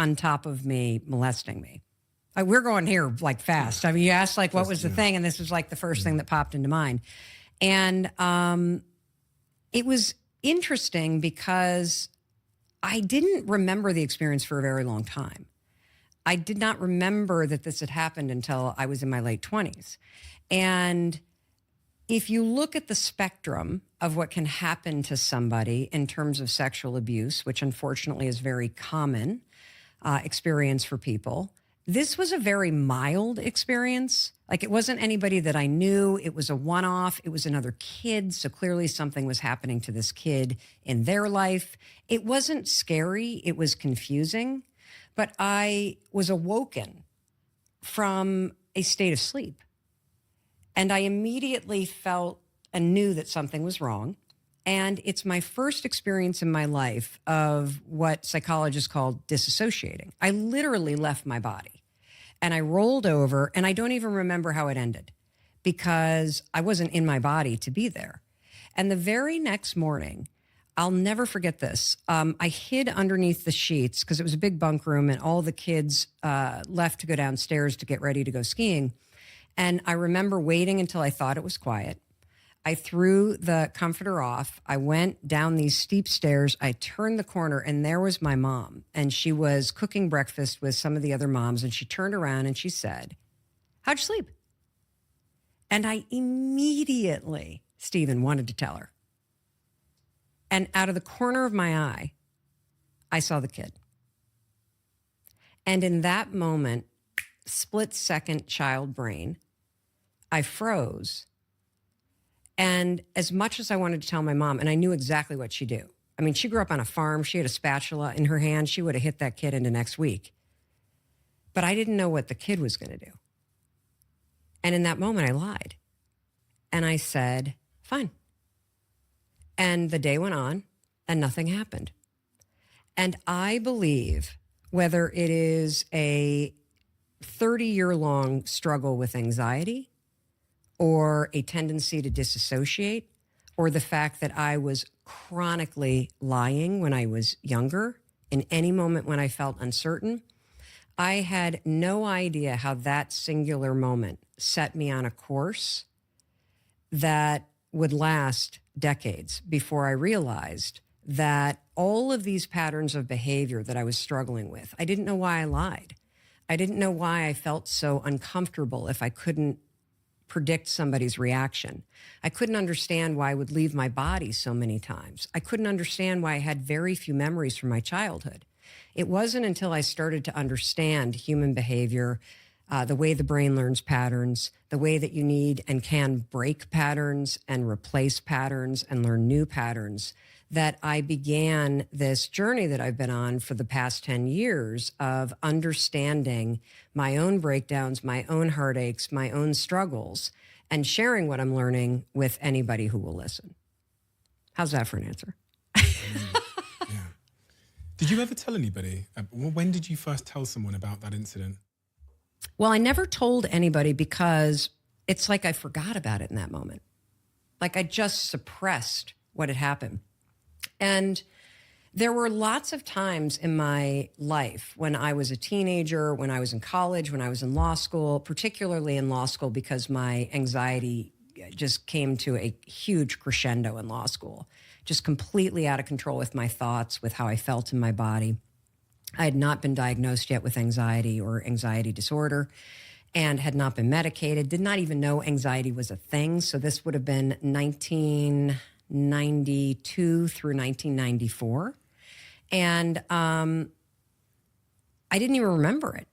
on top of me molesting me. We're going here like fast. I mean, you asked like what was the thing, and this was like the first thing that popped into mind. And it was interesting because I didn't remember the experience for a very long time. I did not remember that this had happened until I was in my late 20s. And if you look at the spectrum of what can happen to somebody in terms of sexual abuse, which unfortunately is very common experience for people, this was a very mild experience. Like it wasn't anybody that I knew. It was a one-off. It was another kid. So clearly something was happening to this kid in their life. It wasn't scary. It was confusing. But I was awoken from a state of sleep. And I immediately felt and knew that something was wrong. And it's my first experience in my life of what psychologists call dissociating. I literally left my body and I rolled over, and I don't even remember how it ended because I wasn't in my body to be there. And the very next morning, I'll never forget this. I hid underneath the sheets because it was a big bunk room and all the kids left to go downstairs to get ready to go skiing. And I remember waiting until I thought it was quiet. I threw the comforter off. I went down these steep stairs. I turned the corner and there was my mom. And she was cooking breakfast with some of the other moms. And she turned around and she said, "How'd you sleep?" And I immediately, Stephen, wanted to tell her. And out of the corner of my eye, I saw the kid. And in that moment, split-second child brain, I froze. And as much as I wanted to tell my mom, and I knew exactly what she'd do. I mean, she grew up on a farm. She had a spatula in her hand. She would have hit that kid into next week. But I didn't know what the kid was going to do. And in that moment, I lied. And I said, fine. And the day went on and nothing happened. And I believe whether it is a 30-year-long struggle with anxiety or a tendency to disassociate, or the fact that I was chronically lying when I was younger, in any moment when I felt uncertain, I had no idea how that singular moment set me on a course that would last decades before I realized that all of these patterns of behavior that I was struggling with, I didn't know why I lied. I didn't know why I felt so uncomfortable if I couldn't predict somebody's reaction. I couldn't understand why I would leave my body so many times. I couldn't understand why I had very few memories from my childhood. It wasn't until I started to understand human behavior, the way the brain learns patterns, the way that you need and can break patterns and replace patterns and learn new patterns, that I began this journey that I've been on for the past 10 years of understanding my own breakdowns, my own heartaches, my own struggles, and sharing what I'm learning with anybody who will listen. How's that for an answer? Yeah. Did you ever tell anybody? When did you first tell someone about that incident? Well, I never told anybody because it's like I forgot about it in that moment. Like I just suppressed what had happened. And there were lots of times in my life when I was a teenager, when I was in college, when I was in law school, particularly in law school because my anxiety just came to a huge crescendo in law school, just completely out of control with my thoughts, with how I felt in my body. I had not been diagnosed yet with anxiety or anxiety disorder and had not been medicated, did not even know anxiety was a thing. So this would have been 1992 through 1994. And I didn't even remember it.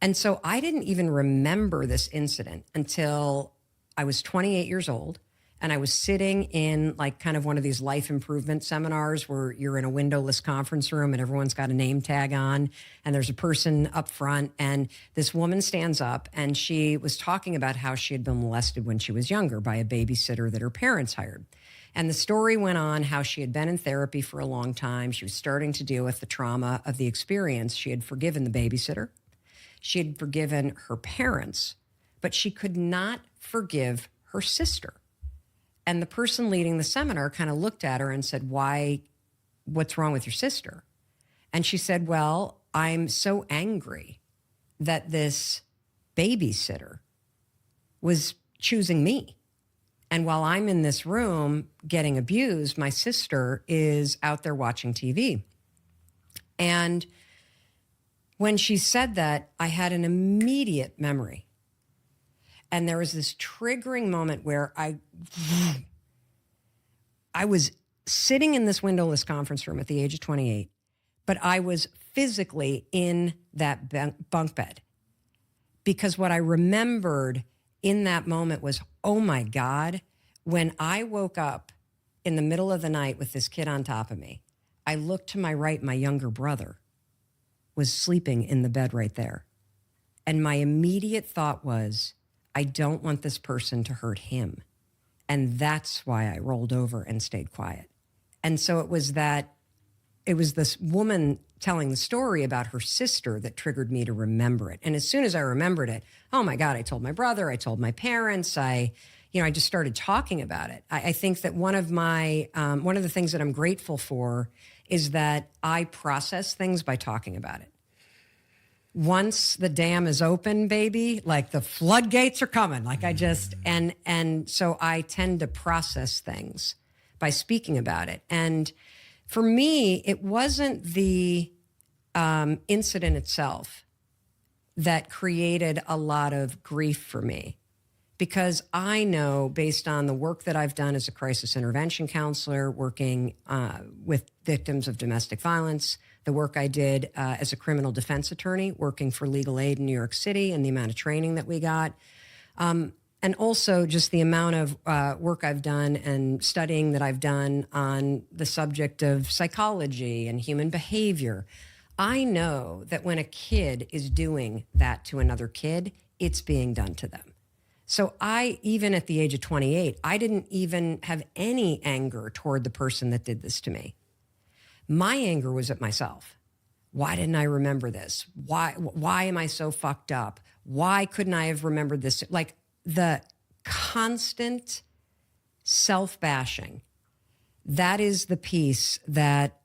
And so I didn't even remember this incident until I was 28 years old. And I was sitting in like kind of one of these life improvement seminars where you're in a windowless conference room and everyone's got a name tag on and there's a person up front and this woman stands up and she was talking about how she had been molested when she was younger by a babysitter that her parents hired. And the story went on how she had been in therapy for a long time. She was starting to deal with the trauma of the experience. She had forgiven the babysitter. She had forgiven her parents, but she could not forgive her sister. And the person leading the seminar kind of looked at her and said, what's wrong with your sister? And she said, well, I'm so angry that this babysitter was choosing me. And while I'm in this room getting abused, my sister is out there watching TV. And when she said that, I had an immediate memory. And there was this triggering moment where I was sitting in this windowless conference room at the age of 28, but I was physically in that bunk bed. Because what I remembered in that moment was, oh my God, when I woke up in the middle of the night with this kid on top of me, I looked to my right, my younger brother was sleeping in the bed right there. And my immediate thought was, I don't want this person to hurt him. And that's why I rolled over and stayed quiet. And so it was this woman telling the story about her sister that triggered me to remember it. And as soon as I remembered it, oh my God, I told my brother, I told my parents, I just started talking about it. I think that one of the things that I'm grateful for is that I process things by talking about it. Once the dam is open, baby, like the floodgates are coming. Like and so I tend to process things by speaking about it. And for me, it wasn't the incident itself that created a lot of grief for me, because I know, based on the work that I've done as a crisis intervention counselor, working with victims of domestic violence, the work I did as a criminal defense attorney, working for legal aid in New York City, and the amount of training that we got, and also just the amount of work I've done and studying that I've done on the subject of psychology and human behavior. I know that when a kid is doing that to another kid, it's being done to them. So even at the age of 28, I didn't even have any anger toward the person that did this to me. My anger was at myself. Why didn't I remember this? Why am I so fucked up? Why couldn't I have remembered this? Like the constant self-bashing, that is the piece that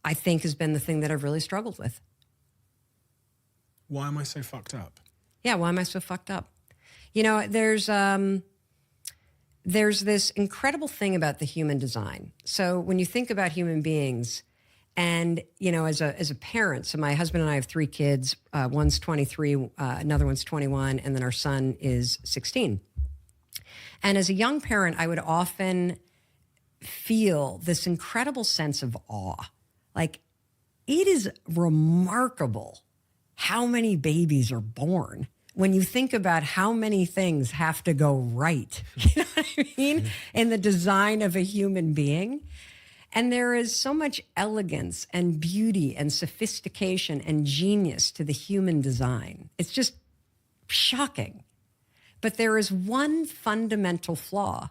I think has been the thing that I've really struggled with. Why am I so fucked up? Yeah, why am I so fucked up? You know, there's this incredible thing about the human design. So when you think about human beings, and you know, as a parent, so my husband and I have 3 kids. One's 23, another one's 21, and then our son is 16. And as a young parent, I would often feel this incredible sense of awe. Like, it is remarkable how many babies are born when you think about how many things have to go right, you know what I mean, in the design of a human being. And there is so much elegance and beauty and sophistication and genius to the human design. It's just shocking. But there is one fundamental flaw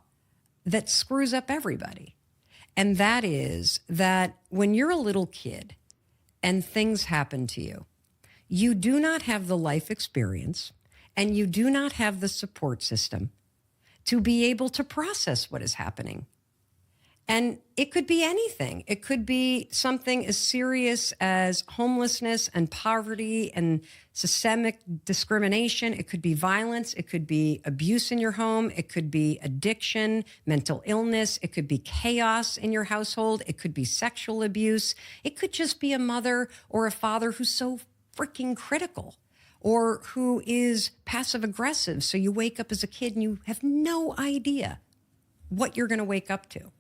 that screws up everybody. And that is that when you're a little kid and things happen to you, you do not have the life experience and you do not have the support system to be able to process what is happening. And it could be anything. It could be something as serious as homelessness and poverty and systemic discrimination. It could be violence. It could be abuse in your home. It could be addiction, mental illness. It could be chaos in your household. It could be sexual abuse. It could just be a mother or a father who's so freaking critical or who is passive aggressive. So you wake up as a kid and you have no idea what you're going to wake up to.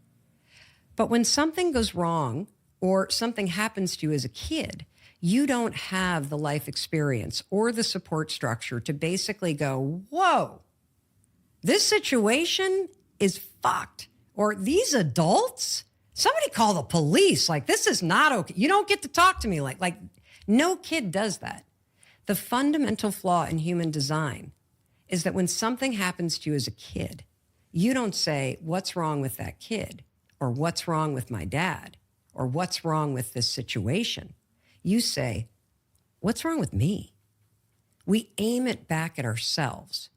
But when something goes wrong or something happens to you as a kid, you don't have the life experience or the support structure to basically go, whoa, this situation is fucked. Or these adults, somebody call the police. Like, this is not okay. You don't get to talk to me like no kid does that. The fundamental flaw in human design is that when something happens to you as a kid, you don't say, what's wrong with that kid? Or what's wrong with my dad? Or what's wrong with this situation? You say, what's wrong with me? We aim it back at ourselves.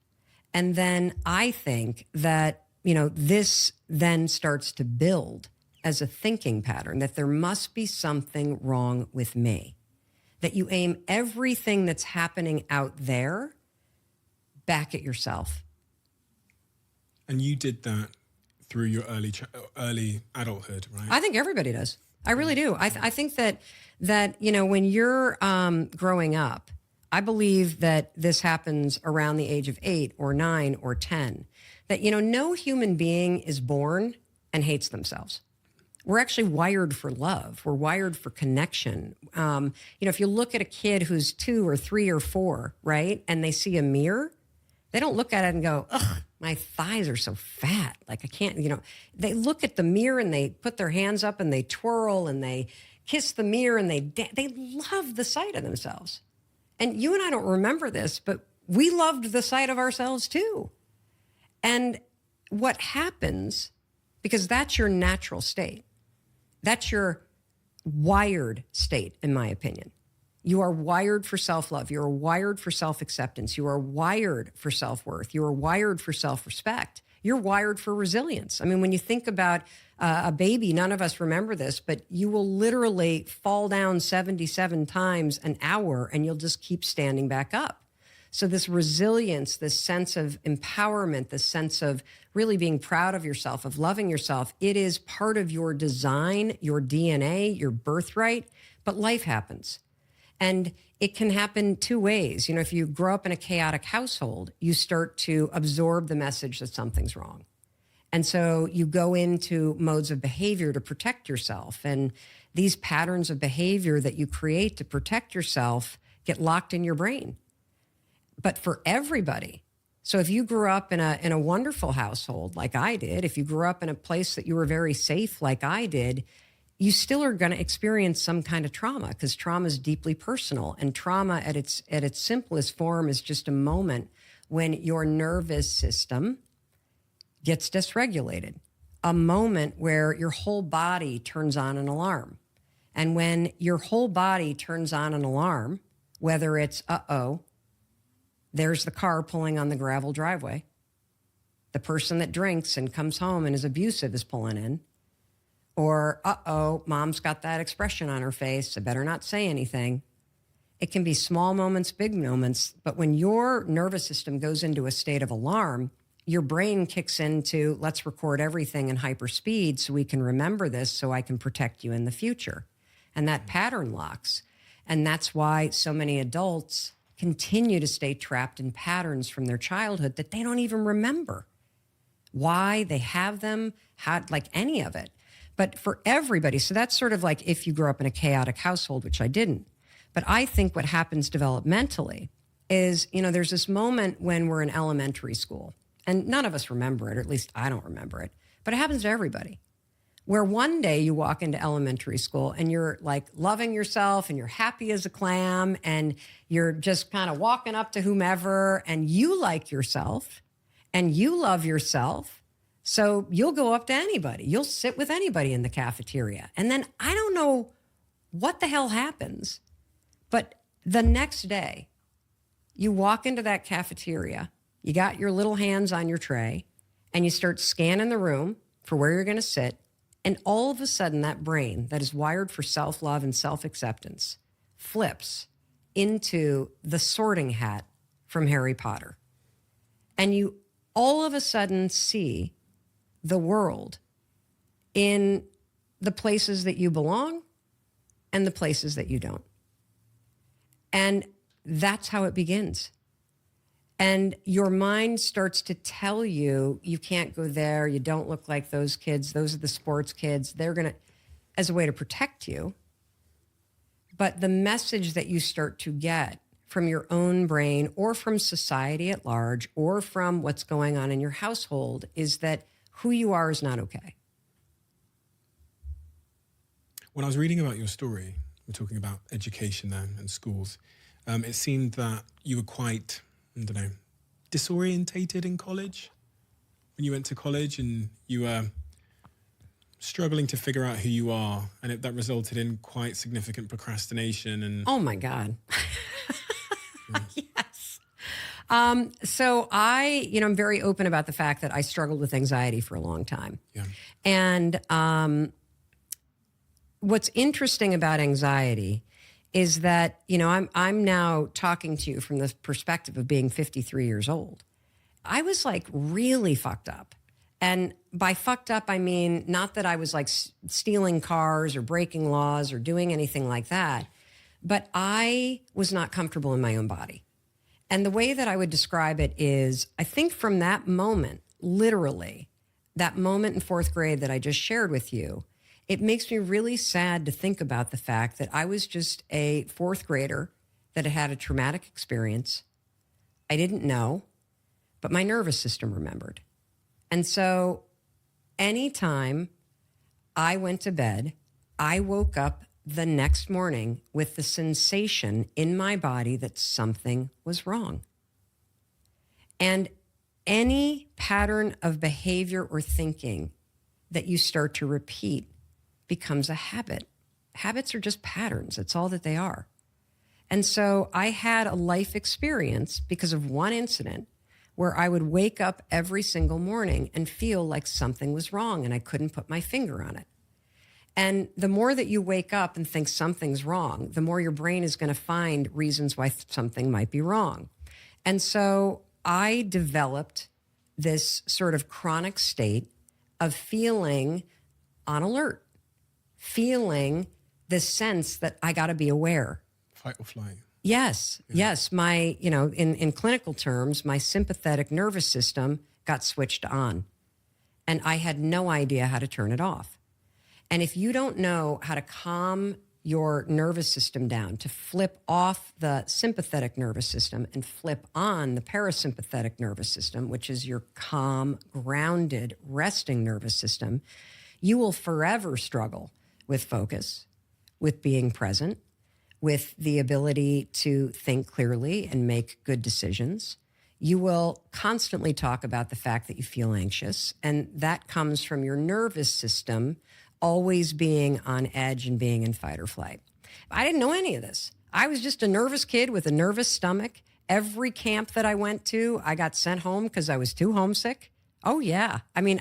And then I think that, you know, this then starts to build as a thinking pattern, that there must be something wrong with me, that you aim everything that's happening out there back at yourself. And you did that through your early adulthood, right? I think everybody does. I really do. I think that when you're growing up, I believe that this happens around the age of 8 or 9 or 10, that, no human being is born and hates themselves. We're actually wired for love. We're wired for connection. If you look at a kid who's 2 or 3 or 4, right, and they see a mirror, they don't look at it and go, ugh, my thighs are so fat. Like I can't, they look at the mirror and they put their hands up and they twirl and they kiss the mirror and they love the sight of themselves. And you and I don't remember this, but we loved the sight of ourselves too. And what happens, because that's your natural state, that's your wired state, in my opinion. You are wired for self-love. You are wired for self-acceptance. You are wired for self-worth. You are wired for self-respect. You're wired for resilience. I mean, when you think about a baby, none of us remember this, but you will literally fall down 77 times an hour and you'll just keep standing back up. So this resilience, this sense of empowerment, this sense of really being proud of yourself, of loving yourself, it is part of your design, your DNA, your birthright, but life happens. And it can happen 2 ways. If you grow up in a chaotic household, you start to absorb the message that something's wrong. And so you go into modes of behavior to protect yourself. And these patterns of behavior that you create to protect yourself get locked in your brain. But for everybody, so if you grew up in a wonderful household like I did, if you grew up in a place that you were very safe like I did, you still are going to experience some kind of trauma, because trauma is deeply personal. And trauma at its simplest form is just a moment when your nervous system gets dysregulated, a moment where your whole body turns on an alarm. And when your whole body turns on an alarm, whether it's, there's the car pulling on the gravel driveway, the person that drinks and comes home and is abusive is pulling in, or, mom's got that expression on her face, I better not say anything. It can be small moments, big moments, but when your nervous system goes into a state of alarm, your brain kicks into, let's record everything in hyperspeed so we can remember this so I can protect you in the future. And that pattern locks. And that's why so many adults continue to stay trapped in patterns from their childhood that they don't even remember why they have them, like any of it. But for everybody, so that's sort of like if you grew up in a chaotic household, which I didn't. But I think what happens developmentally is, there's this moment when we're in elementary school, and none of us remember it, or at least I don't remember it, but it happens to everybody, where one day you walk into elementary school and you're like loving yourself and you're happy as a clam and you're just kind of walking up to whomever and you like yourself and you love yourself. So you'll go up to anybody. You'll sit with anybody in the cafeteria. And then I don't know what the hell happens, but the next day you walk into that cafeteria, you got your little hands on your tray, and you start scanning the room for where you're going to sit. And all of a sudden that brain that is wired for self-love and self-acceptance flips into the sorting hat from Harry Potter. And you all of a sudden see the world in the places that you belong and the places that you don't. And that's how it begins. And your mind starts to tell you, you can't go there, you don't look like those kids, those are the sports kids, they're going to, as a way to protect you. But the message that you start to get from your own brain or from society at large or from what's going on in your household is that who you are is not okay. When I was reading about your story, we're talking about education then and schools, it seemed that you were quite, disorientated in college. When you went to college and you were struggling to figure out who you are, and that resulted in quite significant procrastination. And oh my God. Yes. So I'm very open about the fact that I struggled with anxiety for a long time. Yeah. And what's interesting about anxiety is that, you know, I'm now talking to you from the perspective of being 53 years old. I was like really fucked up. And by fucked up, I mean, not that I was like stealing cars or breaking laws or doing anything like that, but I was not comfortable in my own body. And the way that I would describe it is, I think from that moment, literally, that moment in fourth grade that I just shared with you, it makes me really sad to think about the fact that I was just a fourth grader that had had a traumatic experience. I didn't know, but my nervous system remembered. And so anytime I went to bed, I woke up the next morning with the sensation in my body that something was wrong. And any pattern of behavior or thinking that you start to repeat becomes a habit. Habits are just patterns. That's all that they are. And so I had a life experience because of one incident where I would wake up every single morning and feel like something was wrong and I couldn't put my finger on it. And the more that you wake up and think something's wrong, the more your brain is going to find reasons why something might be wrong. And so I developed this sort of chronic state of feeling on alert, feeling this sense that I got to be aware. Fight or flight. Yes, yes. My, you know, in clinical terms, my sympathetic nervous system got switched on and I had no idea how to turn it off. And if you don't know how to calm your nervous system down, to flip off the sympathetic nervous system and flip on the parasympathetic nervous system, which is your calm, grounded, resting nervous system, you will forever struggle with focus, with being present, with the ability to think clearly and make good decisions. You will constantly talk about the fact that you feel anxious, and that comes from your nervous system always being on edge and being in fight or flight. I didn't know any of this. I was just a nervous kid with a nervous stomach. Every camp that I went to, I got sent home because I was too homesick. Oh, yeah. I mean,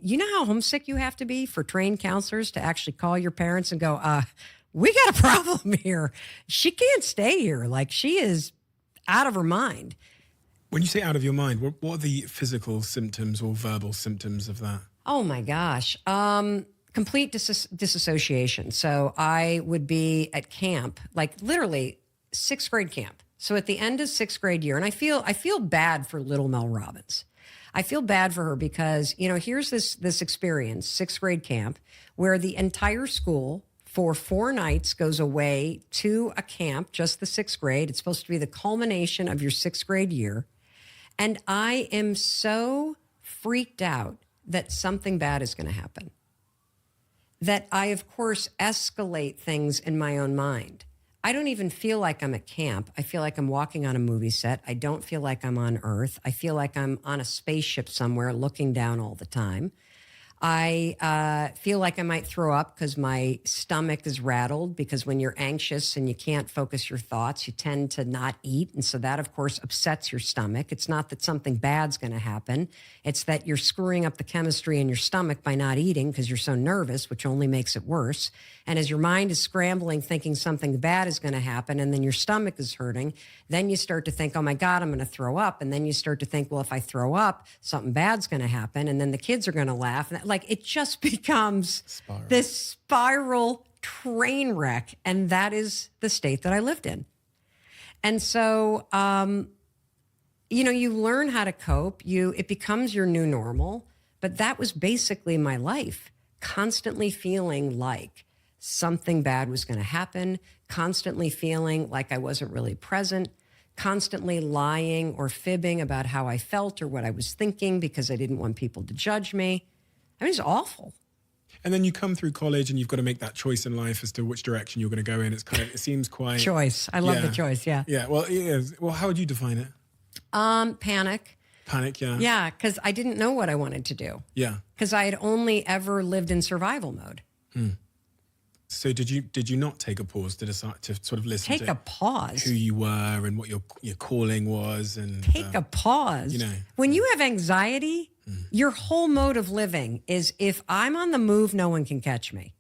you know how homesick you have to be for trained counselors to actually call your parents and go, we got a problem here. She can't stay here. Like, she is out of her mind. When you say out of your mind, what are the physical symptoms or verbal symptoms of that? Oh, my gosh. Complete dissociation. So I would be at camp, like literally sixth grade camp. So at the end of sixth grade year, and I feel bad for little Mel Robbins. I feel bad for her because, you know, here's this experience, sixth grade camp, where the entire school for 4 nights goes away to a camp, just the sixth grade. It's supposed to be the culmination of your sixth grade year. And I am so freaked out that something bad is going to happen, that I, of course, escalate things in my own mind. I don't even feel like I'm at camp. I feel like I'm walking on a movie set. I don't feel like I'm on Earth. I feel like I'm on a spaceship somewhere looking down all the time. I feel like I might throw up because my stomach is rattled, because when you're anxious and you can't focus your thoughts, you tend to not eat. And so that, of course, upsets your stomach. It's not that something bad's going to happen. It's that you're screwing up the chemistry in your stomach by not eating because you're so nervous, which only makes it worse. And as your mind is scrambling, thinking something bad is going to happen, and then your stomach is hurting, then you start to think, oh my God, I'm going to throw up. And then you start to think, well, if I throw up, something bad's going to happen. And then the kids are going to laugh. And like, it just becomes this spiral train wreck. And that is the state that I lived in. And so, you know, you learn how to cope. It becomes your new normal. But that was basically my life, constantly feeling like something bad was going to happen, constantly feeling like I wasn't really present, constantly lying or fibbing about how I felt or what I was thinking because I didn't want people to judge me. I mean, it's awful. And then you come through college and you've got to make that choice in life as to which direction you're going to go in. It seems quite... Choice. I love the choice, yeah. Yeah, well, how would you define it? Panic. Panic, yeah. Yeah, because I didn't know what I wanted to do. Yeah. Because I had only ever lived in survival mode. So did you not take a pause to decide to sort of listen Take a pause. who you were and what your calling was? And Take a pause. You know, when you have anxiety, your whole mode of living is, if I'm on the move, no one can catch me.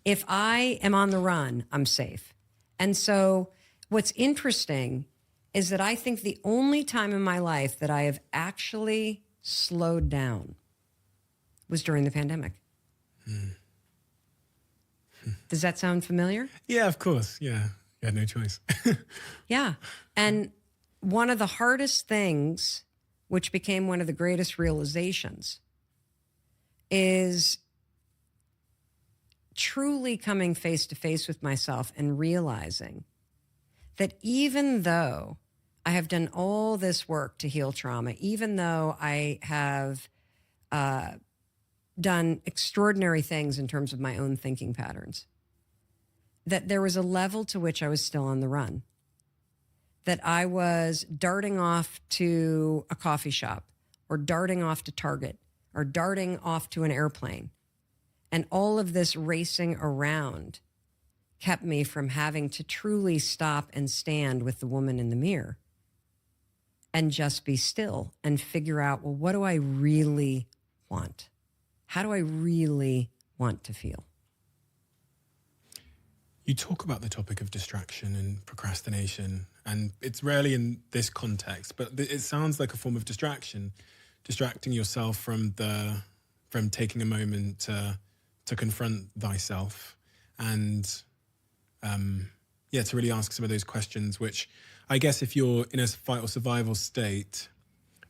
If I am on the run, I'm safe. And so what's interesting is that I think the only time in my life that I have actually slowed down was during the pandemic. Does that sound familiar? Yeah, of course. Yeah. You had no choice. Yeah. And one of the hardest things, which became one of the greatest realizations, is truly coming face to face with myself and realizing that even though I have done all this work to heal trauma, even though I have done extraordinary things in terms of my own thinking patterns, that there was a level to which I was still on the run, that I was darting off to a coffee shop or darting off to Target or darting off to an airplane. And all of this racing around kept me from having to truly stop and stand with the woman in the mirror and just be still and figure out, well, what do I really want? How do I really want to feel? You talk about the topic of distraction and procrastination, and it's rarely in this context, but it sounds like a form of distraction, distracting yourself from taking a moment to confront thyself and to really ask some of those questions, which I guess if you're in a fight or survival state,